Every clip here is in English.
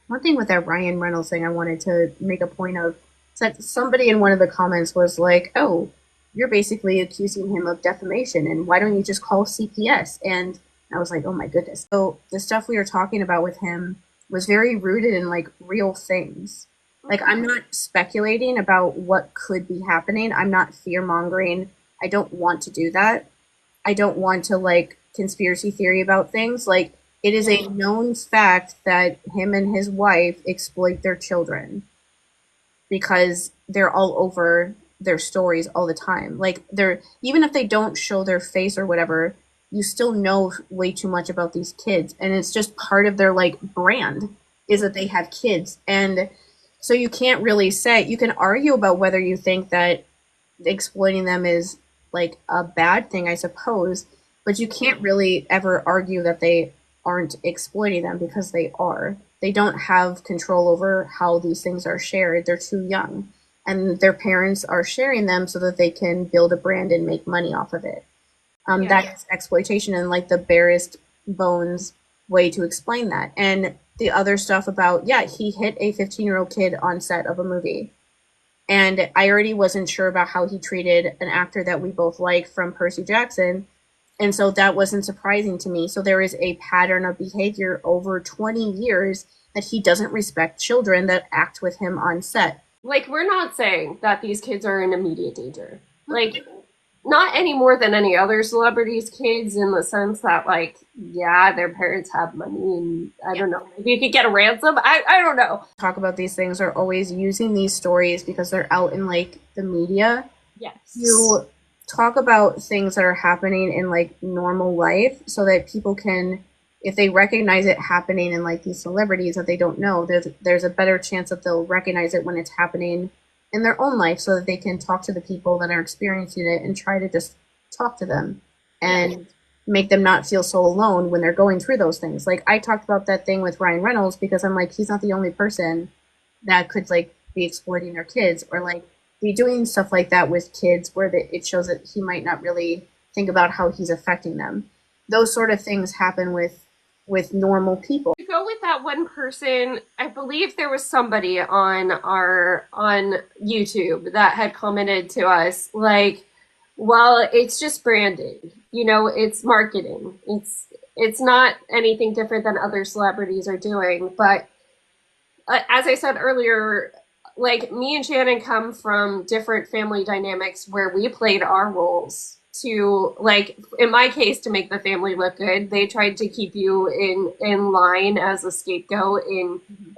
One thing with that Ryan Reynolds thing I wanted to make a point of is that somebody in one of the comments was like, "Oh, you're basically accusing him of defamation, and why don't you just call CPS?" And I was like, "Oh my goodness!" So the stuff we were talking about with him was very rooted in like real things. Like I'm not speculating about what could be happening. I'm not fear mongering. I don't want to do that. I don't want to like conspiracy theory about things. Like it is a known fact that him and his wife exploit their children because they're all over their stories all the time. Like they're even if they don't show their face or whatever, you still know way too much about these kids and it's just part of their like brand is that they have kids. And so you can't really say you can argue about whether you think that exploiting them is like a bad thing, I suppose, but you can't really ever argue that they aren't exploiting them because they are. They don't have control over how these things are shared. They're too young. And their parents are sharing them so that they can build a brand and make money off of it. That is exploitation and like the barest bones way to explain that. And the other stuff about, yeah, he hit a 15-year-old kid on set of a movie and I already wasn't sure about how he treated an actor that we both like from Percy Jackson. And so that wasn't surprising to me. So there is a pattern of behavior over 20 years that he doesn't respect children that act with him on set. Like, we're not saying that these kids are in immediate danger. Like, not any more than any other celebrities' kids, in the sense that, like, yeah, their parents have money and I don't know, maybe you could get a ransom. I don't know. Talk about these things are always using these stories because they're out in like the media. Yes. You talk about things that are happening in like normal life so that people can, if they recognize it happening in like these celebrities that they don't know, there's a better chance that they'll recognize it when it's happening in their own life so that they can talk to the people that are experiencing it and try to just talk to them and make them not feel so alone when they're going through those things. Like I talked about that thing with Ryan Reynolds because I'm like, he's not the only person that could like be exploiting their kids or like be doing stuff like that with kids where it shows that he might not really think about how he's affecting them. Those sort of things happen with normal people. To go with that one person, I believe there was somebody on YouTube that had commented to us like, well, it's just branding. You know, it's marketing. It's not anything different than other celebrities are doing. But as I said earlier, like me and Shannon come from different family dynamics where we played our roles to, like, in my case, to make the family look good. They tried to keep you in line as a scapegoat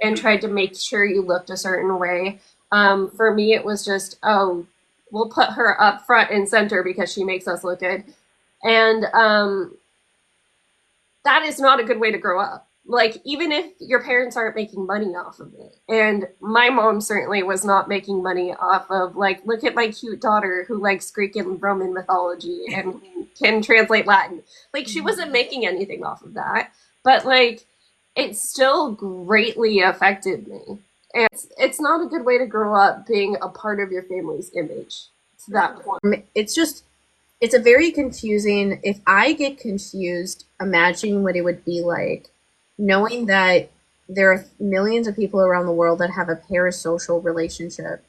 and tried to make sure you looked a certain way. For me, it was just, oh, we'll put her up front and center because she makes us look good. And that is not a good way to grow up. Like, even if your parents aren't making money off of it. And my mom certainly was not making money off of, like, look at my cute daughter who likes Greek and Roman mythology and can translate Latin. Like, she wasn't making anything off of that. But, like, it still greatly affected me. And it's not a good way to grow up, being a part of your family's image to that point. It's just it's a very confusing. If I get confused imagining what it would be like knowing that there are millions of people around the world that have a parasocial relationship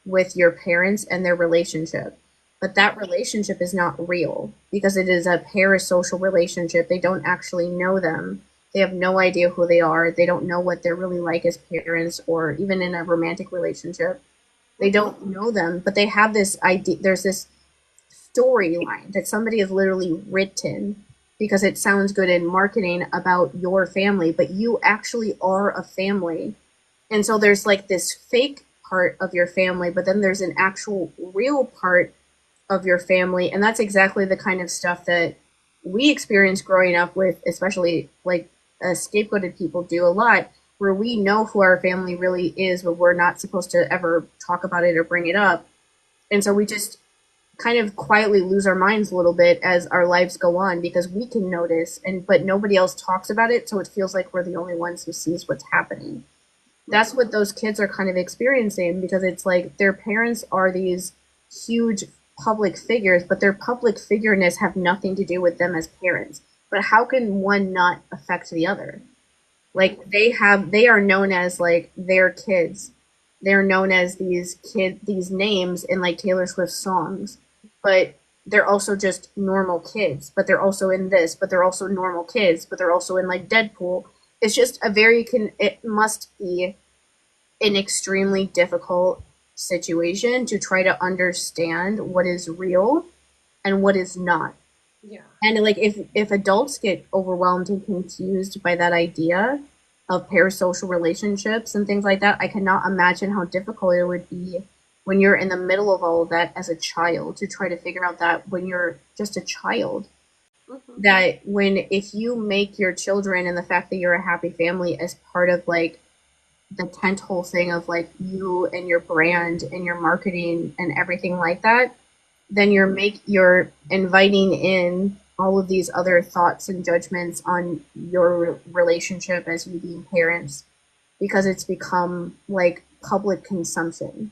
with your parents and their relationship. But that relationship is not real because it is a parasocial relationship. They don't actually know them. They have no idea who they are. They don't know what they're really like as parents or even in a romantic relationship. They don't know them, but they have this idea. There's this storyline that somebody has literally written because it sounds good in marketing about your family, but you actually are a family. And so there's like this fake part of your family, but then there's an actual real part of your family. And that's exactly the kind of stuff that we experience growing up with, especially like scapegoated people do a lot, where we know who our family really is, but we're not supposed to ever talk about it or bring it up. And so we just kind of quietly lose our minds a little bit as our lives go on because we can notice and but nobody else talks about it, so it feels like we're the only ones who sees what's happening. That's what those kids are kind of experiencing because it's like their parents are these huge public figures, but their public figureness have nothing to do with them as parents. But how can one not affect the other? Like they are known as like their kids. They're known as these names in like Taylor Swift songs, but they're also just normal kids. But they're also in this, but they're also normal kids, but they're also in like Deadpool. It's just it must be an extremely difficult situation to try to understand what is real and what is not. Yeah. And like if adults get overwhelmed and confused by that idea of parasocial relationships and things like that, I cannot imagine how difficult it would be when you're in the middle of all of that as a child to try to figure out that when you're just a child, Hmm. that when if you make your children and the fact that you're a happy family as part of like the tent whole thing of like you and your brand and your marketing and everything like that, then you're inviting in all of these other thoughts and judgments on your relationship as you being parents because it's become like public consumption.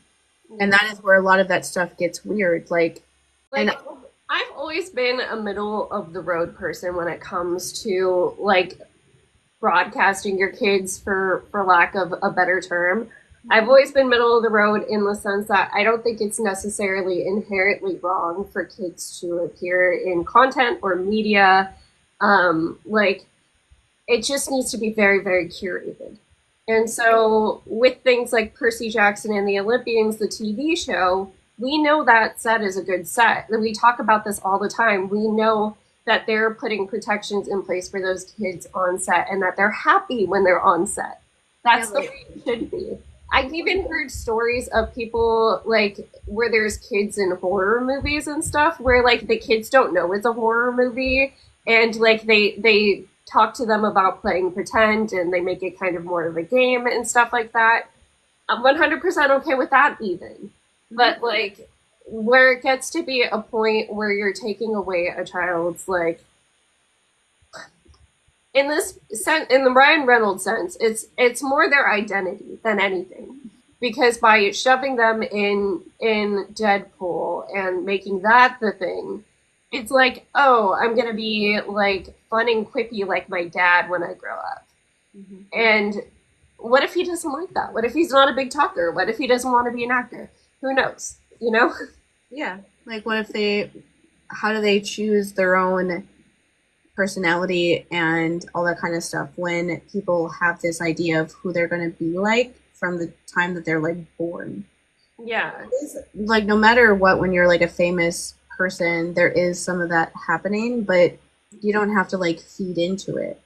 And Yeah. that is where a lot of that stuff gets weird. Like, and Like I've always been a middle of the road person when it comes to like broadcasting your kids, for lack of a better term. I've always been middle of the road in the sense that I don't think it's necessarily inherently wrong for kids to appear in content or media. Like it just needs to be very, very curated. And so, with things like Percy Jackson and the Olympians, the TV show, we know that set is a good set. We talk about this all the time. We know that they're putting protections in place for those kids on set and that they're happy when they're on set. yeah, That's the like way it should be. I've even heard stories of people like where there's kids in horror movies and stuff where like the kids don't know it's a horror movie and like they talk to them about playing pretend and they make it kind of more of a game and stuff like that. I'm 100% okay with that even. But like where it gets to be a point where you're taking away a child's like in this sense in the Ryan Reynolds sense, it's more their identity than anything. Because by shoving them in Deadpool and making that the thing, it's like, oh, I'm gonna be like fun and quippy like my dad when I grow up. mhm. And what if he doesn't like that? What if he's not a big talker? What if he doesn't want to be an actor? Who knows? You know? Yeah. Like what if how do they choose their own personality and all that kind of stuff when people have this idea of who they're going to be like from the time that they're like born. Yeah. Like no matter what, when you're like a famous person, there is some of that happening, but you don't have to like feed into it.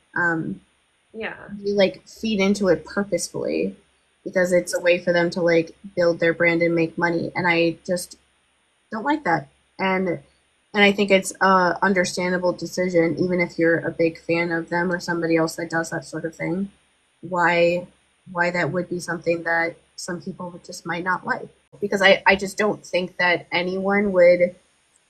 Yeah. You like feed into it purposefully because it's a way for them to like build their brand and make money, and I just don't like that. And I think it's a understandable decision, even if you're a big fan of them or somebody else that does that sort of thing. Why why that would be something that some people just might not like. Because I just don't think that anyone would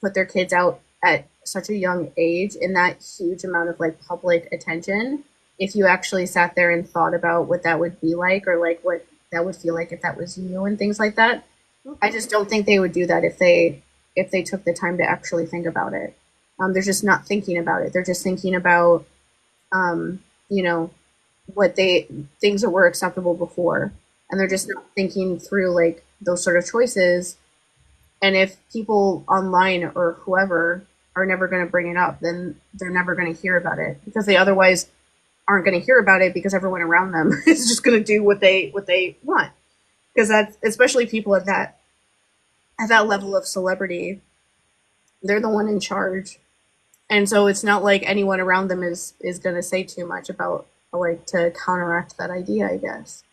put their kids out at such a young age in that huge amount of like public attention if you actually sat there and thought about what that would be like or like what that would feel like if that was you and things like that. I just don't think they would do that if they took the time to actually think about it. They're just not thinking about it. They're just thinking about um, you know what they things that were acceptable before, and they're just not thinking through like those sort of choices. And if people online or whoever are never going to bring it up, then they're never going to hear about it because they otherwise aren't going to hear about it because everyone around them is just going to do what they want. Because that's especially people at that level of celebrity, they're the one in charge, and so it's not like anyone around them is going to say too much about like to counteract that idea, I guess.